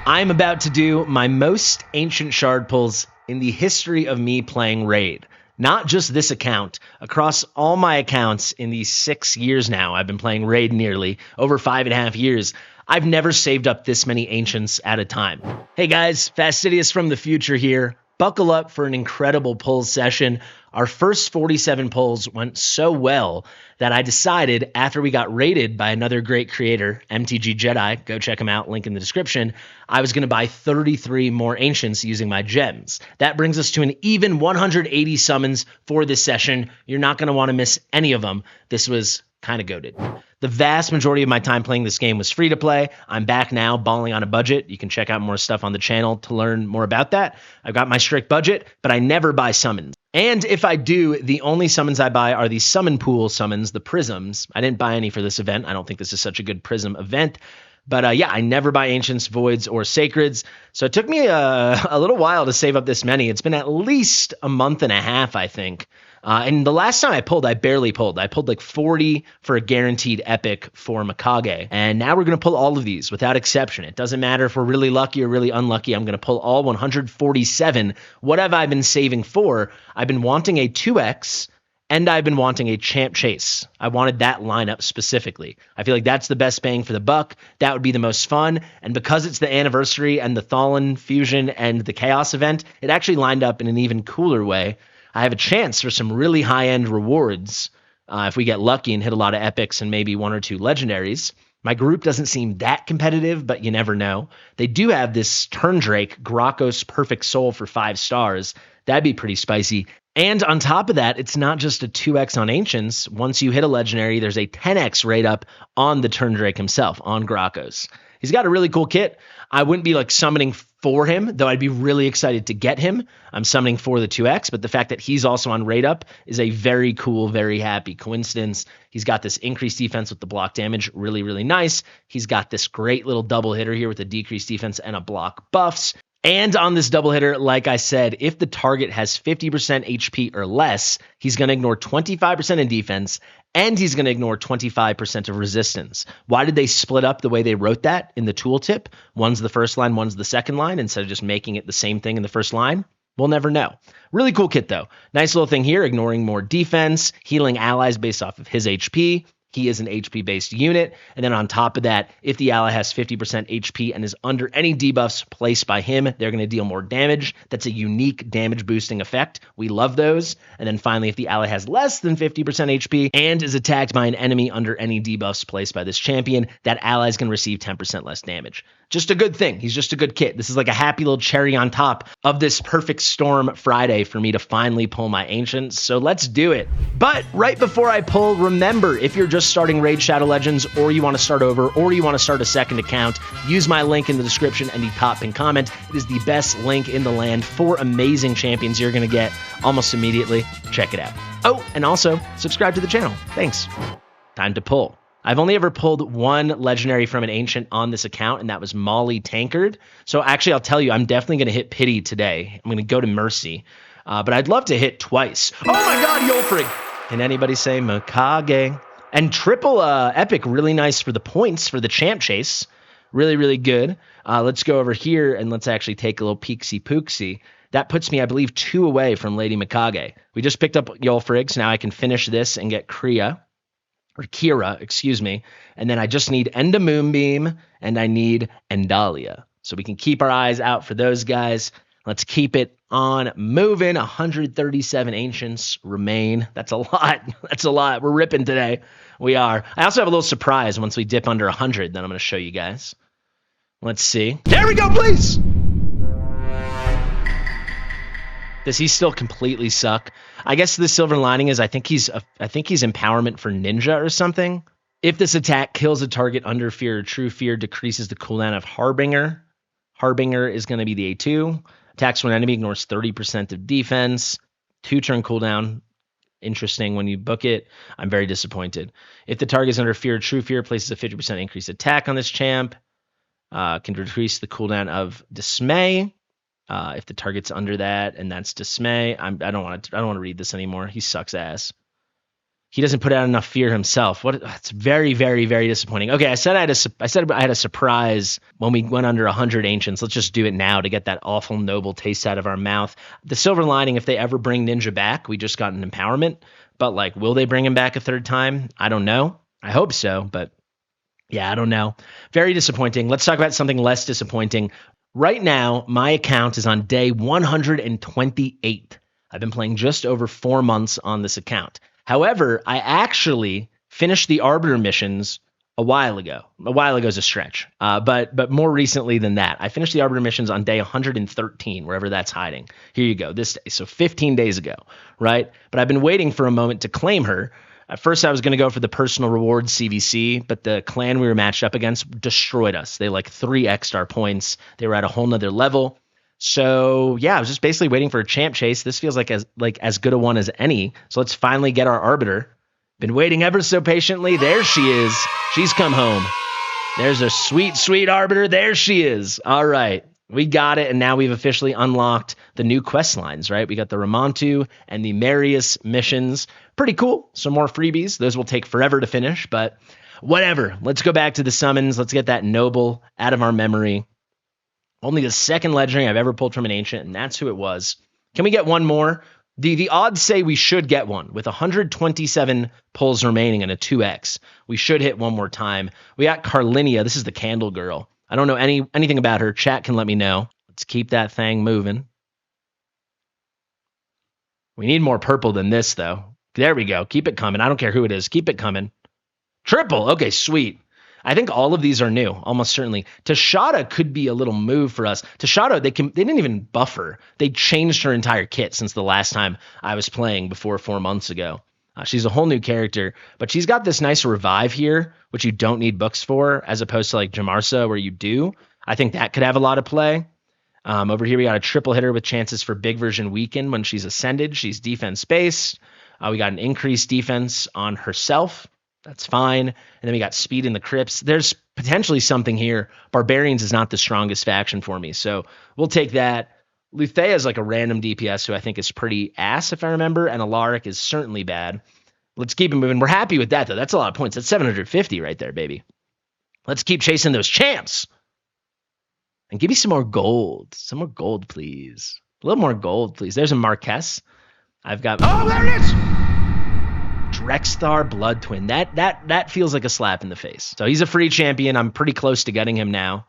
I'm about to do my most ancient shard pulls in the history of me playing Raid. Not just this account, across all my accounts in these 6 years now, I've been playing Raid nearly, over 5.5 years. I've never saved up this many ancients at a time. Hey guys, Fastidious from the future here. Buckle up for an incredible pulls session. Our first 47 pulls went so well that I decided after we got raided by another great creator, MTG Jedi, go check him out, link in the description, I was going to buy 33 more ancients using my gems. That brings us to an even 180 summons for this session. You're not going to want to miss any of them. This was kind of goated. The vast majority of my time playing this game was free to play. I'm back now, balling on a budget. You can check out more stuff on the channel to learn more about that. I've got my strict budget, but I never buy summons. And if I do, the only summons I buy are the summon pool summons, the prisms. I didn't buy any for this event. I don't think this is such a good prism event. But yeah, I never buy ancients, voids, or sacreds. So it took me a little while to save up this many. It's been at least a month and a half, I think. And the last time I pulled, I barely pulled. I pulled like 40 for a guaranteed epic for Mikage. And now we're going to pull all of these without exception. It doesn't matter if we're really lucky or really unlucky. I'm going to pull all 147. What have I been saving for? I've been wanting a 2x. And I've been wanting a champ chase. I wanted that lineup specifically. I feel like that's the best bang for the buck. That would be the most fun. And because it's the anniversary and the Thalin fusion and the Chaos event, it actually lined up in an even cooler way. I have a chance for some really high-end rewards if we get lucky and hit a lot of epics and maybe 1 or 2 legendaries. My group doesn't seem that competitive, but you never know. They do have this Turn Drake, Grokos Perfect Soul for 5 stars. That'd be pretty spicy. And on top of that, it's not just a 2x on Ancients. Once you hit a legendary, there's a 10x rate up on the Turn Drake himself, on Grokos. He's got a really cool kit. I wouldn't be like summoning for him, though I'd be really excited to get him. I'm summoning for the 2x, but the fact that he's also on rate up is a very cool, very happy coincidence. He's got this increased defense with the block damage, really, really nice. He's got this great little double hitter here with a decreased defense and a block buffs. And on this double hitter, like I said, if the target has 50% HP or less, he's going to ignore 25% in defense, and he's going to ignore 25% of resistance. Why did they split up the way they wrote that in the tooltip? One's the first line, one's the second line, instead of just making it the same thing in the first line? We'll never know. Really cool kit, though. Nice little thing here, ignoring more defense, healing allies based off of his HP. He is an HP-based unit. And then on top of that, if the ally has 50% HP and is under any debuffs placed by him, they're going to deal more damage. That's a unique damage boosting effect. We love those. And then finally, if the ally has less than 50% HP and is attacked by an enemy under any debuffs placed by this champion, that ally is going to receive 10% less damage. Just a good thing. He's just a good kit. This is like a happy little cherry on top of this perfect storm Friday for me to finally pull my ancients. So let's do it. But right before I pull, remember, if you're just starting Raid Shadow Legends, or you want to start over, or you want to start a second account, use my link in the description and the top pinned comment. It is the best link in the land for amazing champions you're going to get almost immediately. Check it out. Oh, and also subscribe to the channel. Thanks. Time to pull. I've only ever pulled one legendary from an ancient on this account, and that was Molly Tankard. So actually, I'll tell you, I'm definitely going to hit Pity today. I'm going to go to Mercy, but I'd love to hit twice. Oh my God, Yolfrig! Can anybody say Mikage? And triple epic, really nice for the points for the champ chase. Really, really good. Let's go over here and let's actually take a little peeksy-pooksy. That puts me, I believe, 2 away from Lady Mikage. We just picked up Yolfrig, so now I can finish this and get Kira, excuse me. And then I just need Enda Moonbeam and I need Endalia. So we can keep our eyes out for those guys. Let's keep it on moving. 137 ancients remain. That's a lot. That's a lot. We're ripping today. We are. I also have a little surprise once we dip under 100 that I'm going to show you guys. Let's see. There we go, please. Does he still completely suck? I guess the silver lining is I think he's empowerment for ninja or something. If this attack kills a target under fear or true fear, decreases the cooldown of Harbinger. Harbinger is going to be the A2. Attacks when enemy, ignores 30% of defense. 2-turn cooldown. Interesting when you book it. I'm very disappointed. If the target is under fear or true fear, places a 50% increased attack on this champ. Can decrease the cooldown of dismay. If the target's under that, and that's dismay. I don't want to read this anymore. He sucks ass. He doesn't put out enough fear himself. It's very, very, very disappointing. Okay, I said I had a surprise when we went under 100 ancients. Let's just do it now to get that awful noble taste out of our mouth. The silver lining, if they ever bring Ninja back, we just got an empowerment. But like, will they bring him back a third time? I don't know. I hope so, but yeah, I don't know. Very disappointing. Let's talk about something less disappointing. Right now, my account is on day 128. I've been playing just over 4 months on this account. However, I actually finished the Arbiter missions a while ago. A while ago is a stretch, but more recently than that. I finished the Arbiter missions on day 113, wherever that's hiding. Here you go, this day, so 15 days ago, right? But I've been waiting for a moment to claim her. At first, I was going to go for the personal rewards CVC, but the clan we were matched up against destroyed us. They like 3x'd our points. They were at a whole nother level. So yeah, I was just basically waiting for a champ chase. This feels like as good a one as any. So let's finally get our Arbiter. Been waiting ever so patiently. There she is. She's come home. There's a sweet, sweet Arbiter. There she is. All right. We got it, and now we've officially unlocked the new quest lines, right? We got the Ramontu and the Marius missions. Pretty cool. Some more freebies. Those will take forever to finish, but whatever. Let's go back to the summons. Let's get that noble out of our memory. Only the second legendary I've ever pulled from an ancient, and that's who it was. Can we get one more? The odds say we should get one. With 127 pulls remaining and a 2x, we should hit one more time. We got Carlinia. This is the Candle Girl. I don't know anything about her. Chat can let me know. Let's keep that thing moving. We need more purple than this, though. There we go. Keep it coming. I don't care who it is. Keep it coming. Triple. Okay, sweet. I think all of these are new, almost certainly. Tashada could be a little move for us. Tashada, they didn't even buffer. They changed her entire kit since the last time I was playing before 4 months ago. She's a whole new character, but she's got this nice revive here, which you don't need books for, as opposed to like Jamarsa, where you do. I think that could have a lot of play. Over here, we got a triple hitter with chances for big version weaken when she's ascended. She's defense based. We got an increased defense on herself. That's fine. And then we got speed in the crypts. There's potentially something here. Barbarians is not the strongest faction for me, so we'll take that. Luthea is like a random DPS who I think is pretty ass, if I remember, and Alaric is certainly bad. Let's keep it moving. We're happy with that, though. That's a lot of points. That's 750 right there, baby. Let's keep chasing those champs. And give me some more gold. Some more gold, please. A little more gold, please. There's a Marquess. I've got... Oh, there it is! Drexthar Blood Twin. That feels like a slap in the face. So he's a free champion. I'm pretty close to getting him now.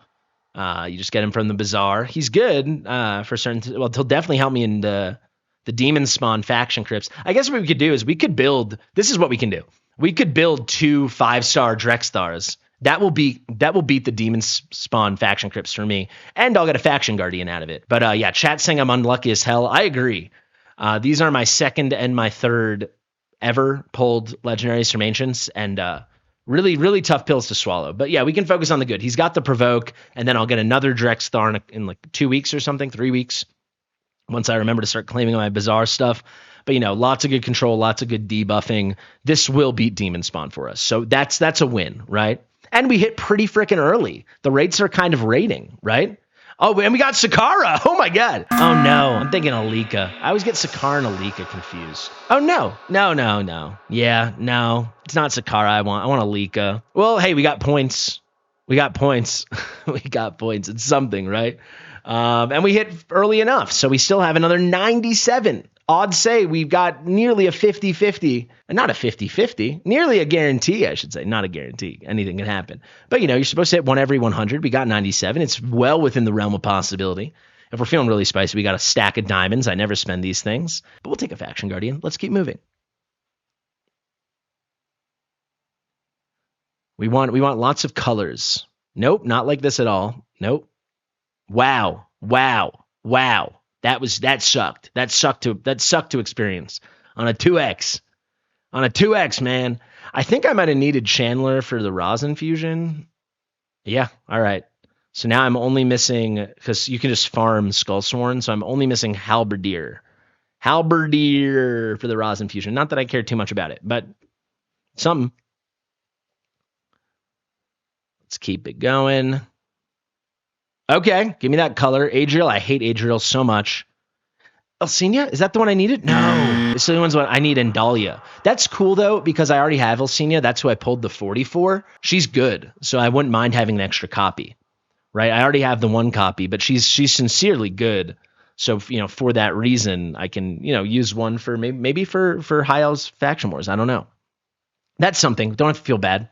You just get him from the bazaar. He's good for certain. Well, he'll definitely help me in the demon spawn faction crypts. I guess what we could do is we could build. This is what we can do. We could build 2 5-star Drexthars. That will beat the demon spawn faction crypts for me, and I'll get a faction guardian out of it. But yeah, chat saying I'm unlucky as hell. I agree. These are my second and my third ever pulled legendaries from ancients, and really, really tough pills to swallow. But yeah, we can focus on the good. He's got the provoke, and then I'll get another Drexthar in like 2 weeks or something, 3 weeks, once I remember to start claiming my bizarre stuff. But lots of good control, lots of good debuffing. This will beat Demon Spawn for us. So that's a win, right? And we hit pretty freaking early. The rates are kind of rating, right? Oh, and we got Sakara. Oh, my God. Oh, no. I'm thinking Alika. I always get Sakara and Alika confused. Oh, no. No. Yeah, no. It's not Sakara I want. I want Alika. Well, hey, we got points. We got points. It's something, right? And we hit early enough, so we still have another 97. Odds say we've got nearly a 50-50. Not a 50-50. Nearly a guarantee, I should say. Not a guarantee. Anything can happen. But, you're supposed to hit one every 100. We got 97. It's well within the realm of possibility. If we're feeling really spicy, we got a stack of diamonds. I never spend these things. But we'll take a faction guardian. Let's keep moving. We want lots of colors. Nope, not like this at all. Nope. Wow. That sucked. That sucked to experience on a 2x. On a 2x, man. I think I might have needed Chandler for the Rosin fusion. Yeah, all right. So now I'm only missing, because you can just farm Skullsworn, so I'm only missing Halberdier. Halberdier for the Rosin fusion. Not that I care too much about it, but something. Let's keep it going. Okay, give me that color. Adriel, I hate Adriel so much. Elsenia? Is that the one I needed? No. It's the one's what I need, Endalia. That's cool, though, because I already have Elsenia. That's who I pulled the 40 for. She's good, so I wouldn't mind having an extra copy, right? I already have the one copy, but she's sincerely good. So, for that reason, I can, use one for maybe for High Elves Faction Wars. I don't know. That's something. Don't have to feel bad.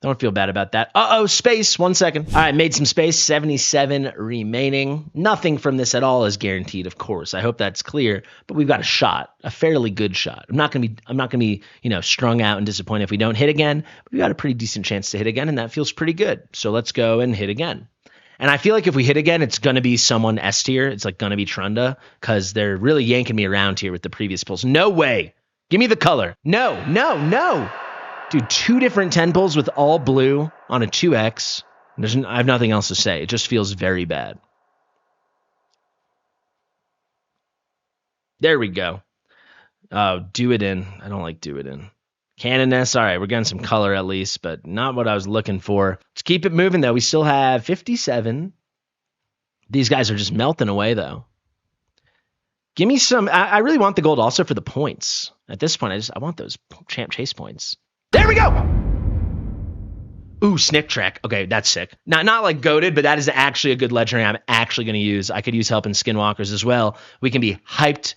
Don't feel bad about that. Uh-oh, space. 1 second. All right, made some space. 77 remaining. Nothing from this at all is guaranteed, of course. I hope that's clear. But we've got a shot, a fairly good shot. I'm not gonna be, strung out and disappointed if we don't hit again. But we've got a pretty decent chance to hit again, and that feels pretty good. So let's go and hit again. And I feel like if we hit again, it's gonna be someone S tier. It's like gonna be Trunda, because they're really yanking me around here with the previous pulls. No way. Give me the color. No, no, no. Dude, 2 different 10 pulls with all blue on a 2X. I have nothing else to say. It just feels very bad. There we go. Do it in. I don't like do it in. Canoness. All right, we're getting some color at least, but not what I was looking for. Let's keep it moving, though. We still have 57. These guys are just melting away, though. Give me some. I really want the gold also for the points. At this point, I want those champ chase points. There we go. Ooh, Snick Track. Okay, that's sick. Not like goated, but that is actually a good legendary I'm actually going to use. I could use help in Skinwalkers as well. We can be hyped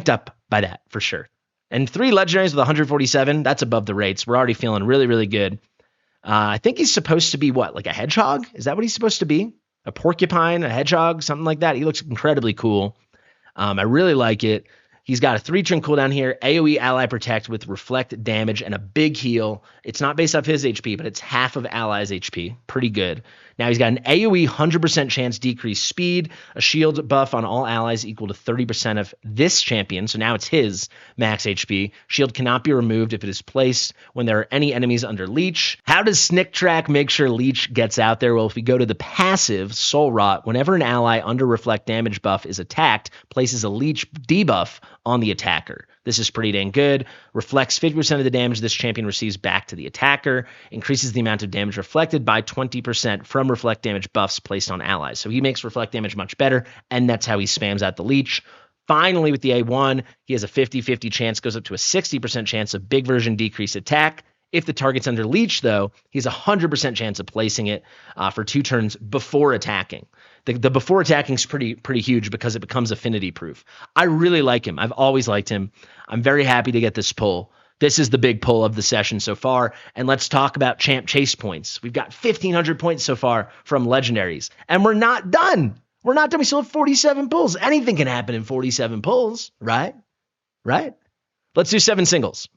up by that for sure. And 3 legendaries with 147, that's above the rates. We're already feeling really, really good. I think he's supposed to be what, like a hedgehog? Is that what he's supposed to be? A porcupine, a hedgehog, something like that. He looks incredibly cool. I really like it. He's got a 3-turn cooldown here, AoE ally protect with reflect damage and a big heal. It's not based off his HP, but it's half of allies' HP. Pretty good. Now he's got an AoE 100% chance decrease speed, a shield buff on all allies equal to 30% of this champion. So now it's his max HP. Shield cannot be removed if it is placed when there are any enemies under leech. How does Snick Track make sure leech gets out there? Well, if we go to the passive Soul Rot, whenever an ally under reflect damage buff is attacked, places a leech debuff on the attacker. This is pretty dang good. Reflects 50% of the damage this champion receives back to the attacker. Increases the amount of damage reflected by 20% from reflect damage buffs placed on allies. So he makes reflect damage much better, and that's how he spams out the leech. Finally, with the A1, he has a 50-50 chance, goes up to a 60% chance of big version decrease attack. If the target's under leech, though, he has a 100% chance of placing it for 2 turns before attacking. The before attacking is pretty huge because it becomes affinity proof. I really like him. I've always liked him. I'm very happy to get this pull. This is the big pull of the session so far. And let's talk about champ chase points. We've got 1,500 points so far from legendaries. And we're not done. We're not done. We still have 47 pulls. Anything can happen in 47 pulls, right? Right? Let's do 7 singles.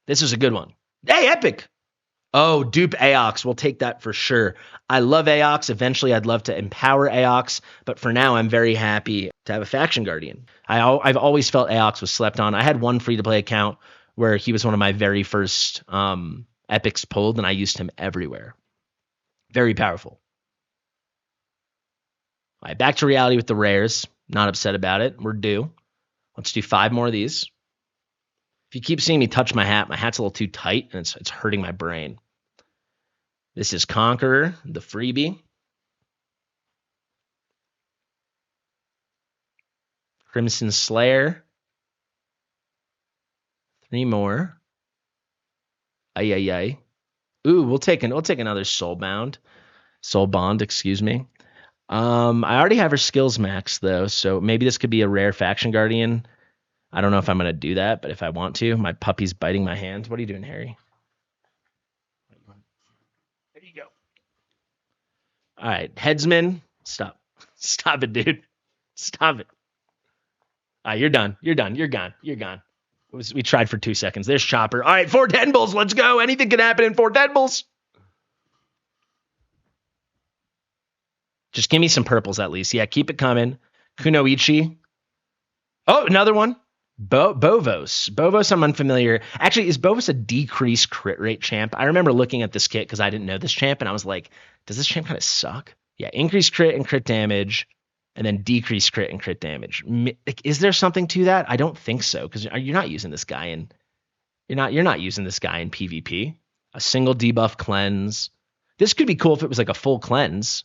This is a good one. Hey, epic. Oh, dupe Aox. We'll take that for sure. I love Aox. Eventually, I'd love to empower Aox, but for now, I'm very happy to have a Faction Guardian. I've always felt Aox was slept on. I had one free-to-play account where he was one of my very first epics pulled, and I used him everywhere. Very powerful. All right, back to reality with the rares. Not upset about it. We're due. Let's do 5 more of these. If you keep seeing me touch my hat's a little too tight, and it's hurting my brain. This is Conqueror, the freebie. Crimson Slayer. 3 more. Ay. Ooh, we'll take another Soul Bond, excuse me. I already have her skills max though, so maybe this could be a rare Faction Guardian. I don't know if I'm going to do that, but if I want to, my puppy's biting my hand. What are you doing, Harry? There you go. All right, Headsman. Stop. Stop it, dude. Stop it. All right, you're done. You're gone. We tried for 2 seconds. There's Chopper. All right, 4 10 bulls. Let's go. Anything can happen in 4 10 bulls. Just give me some purples at least. Yeah, keep it coming. Kunoichi. Oh, another one. Bovos. Bovos, I'm unfamiliar. Actually, is Bovos a decreased crit rate champ? I remember looking at this kit because I didn't know this champ, and I was like, does this champ kind of suck? Yeah, increased crit and crit damage, and then decreased crit and crit damage. Is there something to that? I don't think so, because you're not using this guy in PvP. A single debuff cleanse. This could be cool if it was like a full cleanse.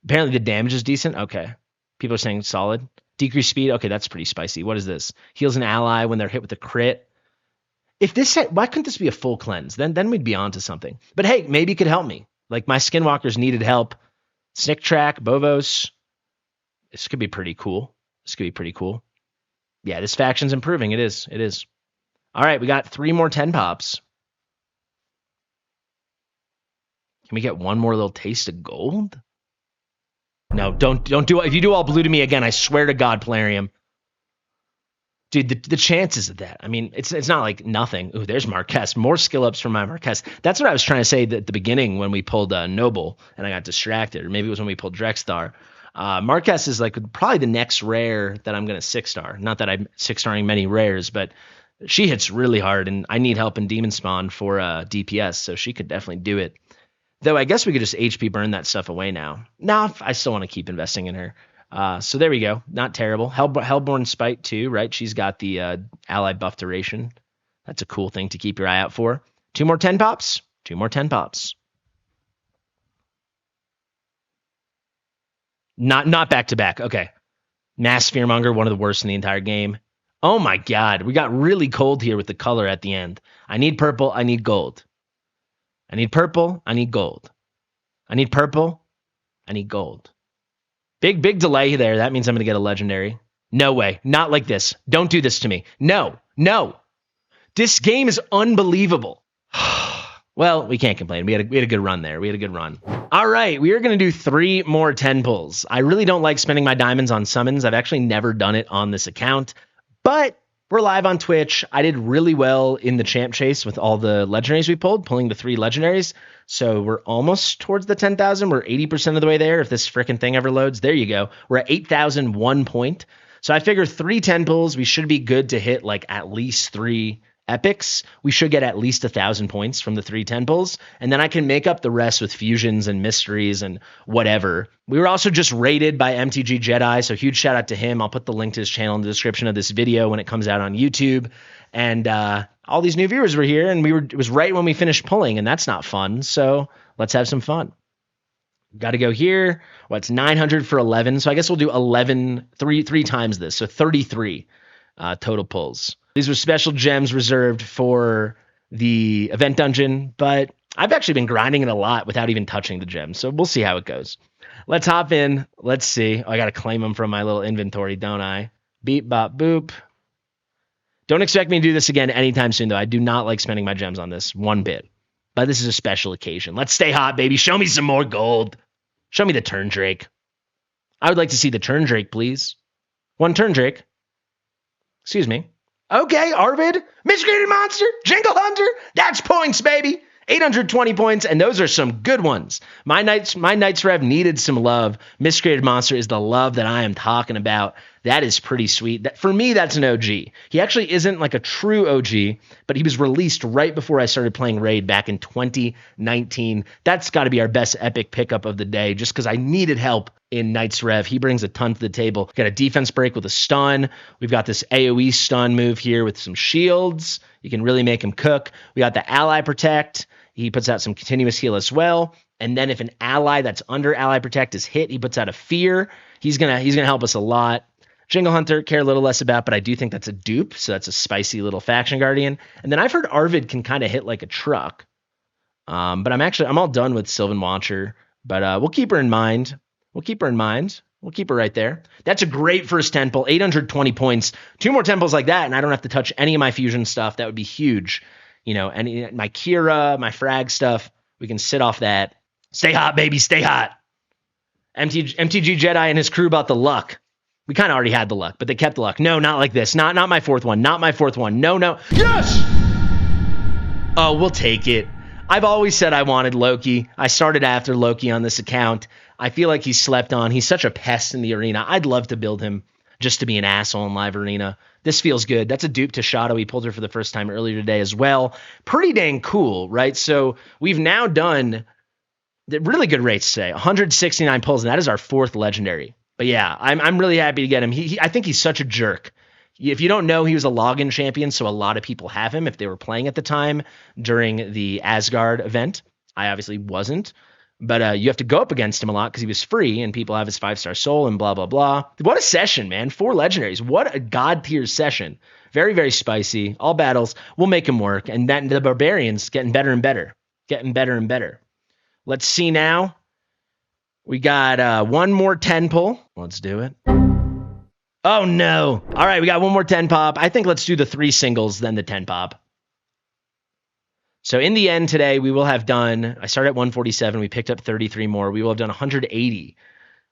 Apparently the damage is decent. Okay. People are saying solid. Decrease speed. Okay, that's pretty spicy. What is this? Heals an ally when they're hit with a crit. If this set, why couldn't this be a full cleanse? Then we'd be on to something. But hey, maybe it could help me. Like my skinwalkers needed help. Snick track, Bovos. This could be pretty cool. Yeah, this faction's improving. It is. All right, we got 3 more 10 pops. Can we get one more little taste of gold? No, don't do it. If you do all blue to me again, I swear to God, Plarium. Dude, the chances of that. I mean, it's not like nothing. Ooh, there's Marquez. More skill ups from my Marquez. That's what I was trying to say at the beginning when we pulled Noble and I got distracted. Or maybe it was when we pulled Drexstar. Marquez is like probably the next rare that I'm going to 6-star. Not that I'm 6-starring many rares, but she hits really hard and I need help in Demon Spawn for DPS, so she could definitely do it. Though I guess we could just HP burn that stuff away now. No, I still want to keep investing in her. So there we go. Not terrible. Hellborn Spite too, right? She's got the ally buff duration. That's a cool thing to keep your eye out for. 2 more 10 pops. 2 more 10 pops. Not back to back. Okay. Mass Fearmonger, one of the worst in the entire game. Oh my God. We got really cold here with the color at the end. I need purple. I need gold. I need purple. I need gold. I need purple. I need gold. Big delay there. That means I'm going to get a legendary. No way. Not like this. Don't do this to me. No. This game is unbelievable. Well, we can't complain. We had a good run there. All right, we are going to do 3 more 10 pulls. I really don't like spending my diamonds on summons. I've actually never done it on this account, but we're live on Twitch. I did really well in the champ chase with all the legendaries we pulled, pulling the 3 legendaries. So we're almost towards the 10,000. We're 80% of the way there. If this freaking thing ever loads, there you go. We're at 8,001 point. So I figure 3 10 pulls, we should be good to hit like at least 3 epics. We should get at least 1,000 points from the 3 10 pulls, and then I can make up the rest with fusions and mysteries and whatever. We were also just rated by MTG Jedi, so huge shout out to him. I'll put the link to his channel in the description of this video when it comes out on YouTube. And all these new viewers were here, and it was right when we finished pulling, and that's not fun. So let's have some fun. Got to go here. It's 900 for 11, so I guess we'll do 11 three times this, so 33 total pulls. These were special gems reserved for the event dungeon, but I've actually been grinding it a lot without even touching the gems, so we'll see how it goes. Let's hop in. Let's see. Oh, I got to claim them from my little inventory, don't I? Beep, bop, boop. Don't expect me to do this again anytime soon, though. I do not like spending my gems on this one bit, but this is a special occasion. Let's stay hot, baby. Show me some more gold. Show me the Turn Drake. I would like to see the Turn Drake, please. 1 Turn Drake. Excuse me. Okay, Arvid, Miscreated Monster, Jingle Hunter, that's points, baby. 820 points, and those are some good ones. My Knights Rev needed some love. Miscreated Monster is the love that I am talking about. That is pretty sweet. For me, that's an OG. He actually isn't like a true OG, but he was released right before I started playing Raid back in 2019. That's got to be our best epic pickup of the day, just because I needed help in Knights Rev. He brings a ton to the table. Got a defense break with a stun. We've got this AoE stun move here with some shields. You can really make him cook. We got the Ally Protect. He puts out some continuous heal as well. And then if an ally that's under Ally Protect is hit, he puts out a Fear. He's gonna help us a lot. Jingle Hunter, care a little less about, but I do think that's a dupe, so that's a spicy little faction guardian. And then I've heard Arvid can kind of hit like a truck. But I'm all done with Sylvan Watcher, but we'll keep her in mind. We'll keep her right there. That's a great first 10 pull, 820 points. 2 more 10 pulls like that, and I don't have to touch any of my fusion stuff. That would be huge. You know, my Kira, my frag stuff, we can sit off that. Stay hot, baby, stay hot. MTG Jedi and his crew bought the luck. We kind of already had the luck, but they kept the luck. No, not like this. Not my 4th one. Not my 4th one. No. Yes! Oh, we'll take it. I've always said I wanted Loki. I started after Loki on this account. I feel like he's slept on. He's such a pest in the arena. I'd love to build him just to be an asshole in live arena. This feels good. That's a dupe to Shadow. We pulled her for the first time earlier today as well. Pretty dang cool, right? So we've now done the really good rates today. 169 pulls, and that is our 4th legendary. But yeah, I'm really happy to get him. I think he's such a jerk. If you don't know, he was a login champion, so a lot of people have him if they were playing at the time during the Asgard event. I obviously wasn't. But you have to go up against him a lot because he was free and people have his 5-star soul and blah, blah, blah. What a session, man. 4 legendaries. What a god tier session. Very, very spicy. All battles. We'll make him work. And then the barbarians getting better and better. Getting better and better. Let's see now. We got one more 10 pull. Let's do it. Oh, no. All right, we got one more 10 pop. I think let's do the 3 singles, then the 10 pop. So in the end today, we will have done, I started at 147. We picked up 33 more. We will have done 180.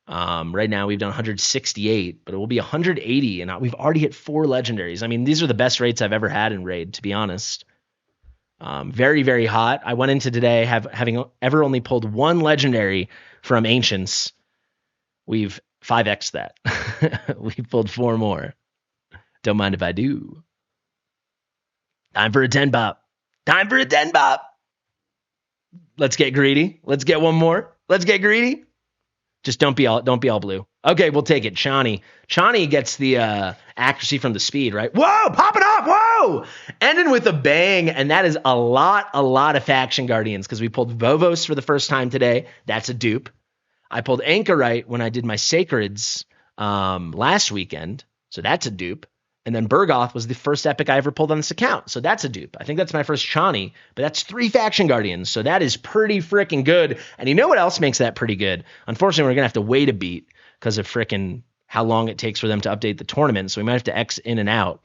Right now, we've done 168, but it will be 180. And we've already hit 4 legendaries. I mean, these are the best rates I've ever had in Raid, to be honest. Very, very hot. I went into today having ever only pulled 1 legendary from Ancients. We've 5x'd that. We've pulled 4 more. Don't mind if I do. Time for a 10 pop. Time for a 10 pop. Let's get greedy. Let's get one more. Let's get greedy. Just don't be all blue. Okay, we'll take it. Chani gets the accuracy from the speed, right? Whoa, popping off. Whoa. Ending with a bang. And that is a lot of faction guardians because we pulled Vovos for the first time today. That's a dupe. I pulled Anchorite when I did my Sacreds last weekend. So that's a dupe. And then Bergoth was the first epic I ever pulled on this account. So that's a dupe. I think that's my first Chani, but that's 3 faction guardians. So that is pretty freaking good. And you know what else makes that pretty good? Unfortunately, we're going to have to wait a beat because of freaking how long it takes for them to update the tournament. So we might have to X in and out.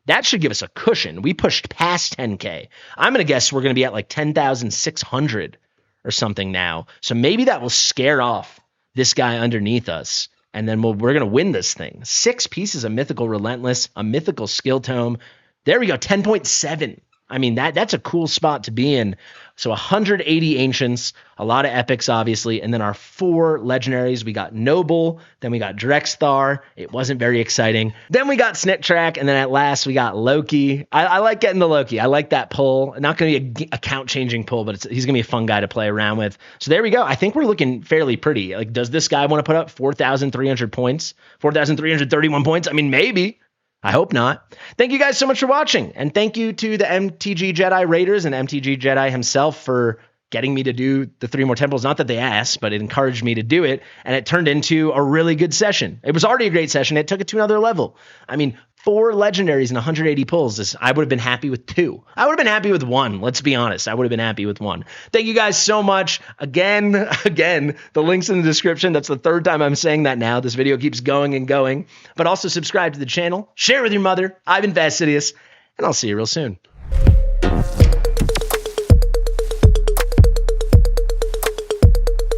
That should give us a cushion. We pushed past 10K. I'm going to guess we're going to be at like 10,600 or something now. So maybe that will scare off this guy underneath us. And then we're going to win this thing. 6 pieces of Mythical Relentless, a Mythical Skill Tome. There we go, 10.7. I mean, that's a cool spot to be in. So 180 Ancients, a lot of epics, obviously. And then our 4 legendaries. We got Noble, then we got Drexthar. It wasn't very exciting. Then we got Snick Track, and then at last we got Loki. I like getting the Loki. I like that pull. Not going to be a account-changing pull, but he's going to be a fun guy to play around with. So there we go. I think we're looking fairly pretty. Like, does this guy want to put up 4,300 points? 4,331 points? I mean, maybe. I hope not. Thank you guys so much for watching. And thank you to the MTG Jedi Raiders and MTG Jedi himself for getting me to do the 3 more temples. Not that they asked, but it encouraged me to do it. And it turned into a really good session. It was already a great session. It took it to another level. I mean, 4 legendaries and 180 pulls. I would have been happy with 2. I would have been happy with 1. Let's be honest. I would have been happy with 1. Thank you guys so much. Again, the link's in the description. That's the 3rd time I'm saying that now. This video keeps going and going. But also subscribe to the channel. Share with your mother. I've been Fastidious. And I'll see you real soon.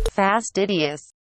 Fastidious.